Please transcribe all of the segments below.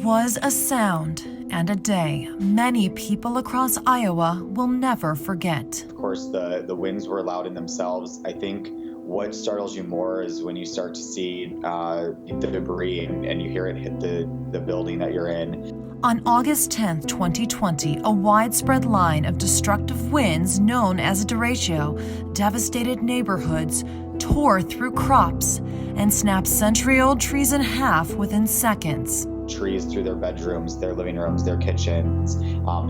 was a sound and a day many people across Iowa will never forget. Of course, the winds were loud in themselves. I think what startles you more is when you start to see the debris and you hear it hit the building that you're in. On August 10, 2020, a widespread line of destructive winds known as Derecho devastated neighborhoods, tore through crops, and snapped century-old trees in half within seconds. Trees through their bedrooms, their living rooms, their kitchens.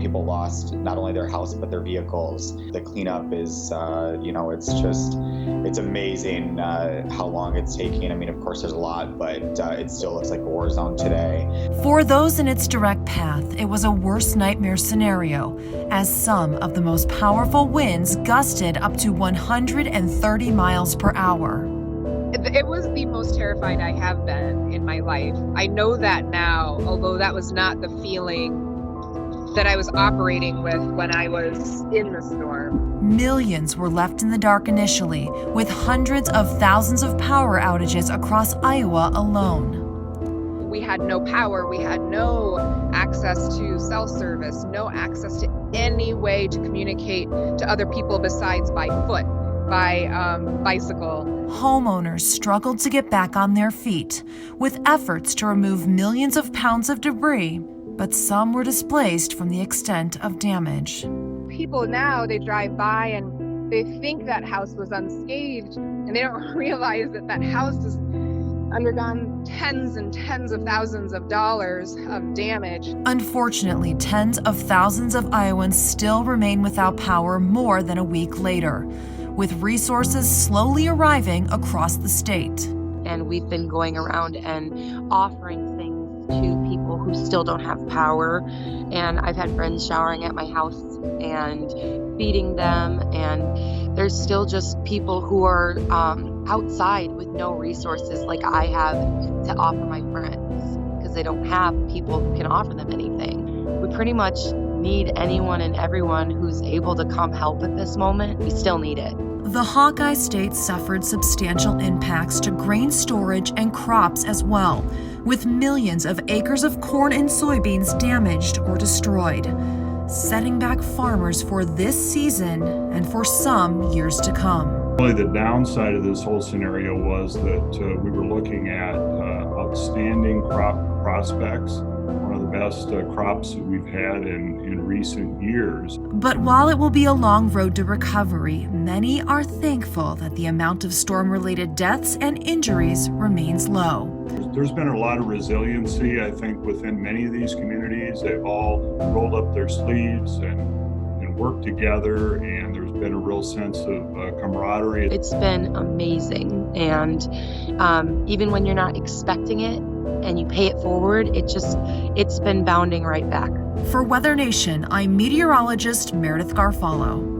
People lost not only their house, but their vehicles. The cleanup is, it's amazing how long it's taking. I mean, of course, there's a lot, but it still looks like a war zone today. For those in its direct path, it was a worst nightmare scenario, as some of the most powerful winds gusted up to 130 miles per hour. It was the most terrified I have been in my life. I know that now, although that was not the feeling that I was operating with when I was in the storm. Millions were left in the dark initially, with hundreds of thousands of power outages across Iowa alone. We had no power, we had no access to cell service, no access to any way to communicate to other people besides by foot, by bicycle. Homeowners struggled to get back on their feet, with efforts to remove millions of pounds of debris, but some were displaced from the extent of damage. People now, they drive by and they think that house was unscathed, and they don't realize that that house has undergone tens and tens of thousands of dollars of damage. Unfortunately, tens of thousands of Iowans still remain without power more than a week later, with resources slowly arriving across the state. And we've been going around and offering things to people who still don't have power. And I've had friends showering at my house and feeding them. And there's still just people who are outside with no resources like I have to offer my friends, because they don't have people who can offer them anything. We pretty much need anyone and everyone who's able to come help at this moment. We still need it. The Hawkeye State suffered substantial impacts to grain storage and crops as well, with millions of acres of corn and soybeans damaged or destroyed, setting back farmers for this season and for some years to come. Really, the downside of this whole scenario was that we were looking at outstanding crop prospects, one of the best crops that we've had in recent years. But while it will be a long road to recovery, many are thankful that the amount of storm-related deaths and injuries remains low. There's been a lot of resiliency, I think, within many of these communities. They've all rolled up their sleeves and worked together, and there's been a real sense of camaraderie. It's been amazing, and even when you're not expecting it and you pay it forward, it's been bounding right back. For WeatherNation, I'm meteorologist Meredith Garofalo.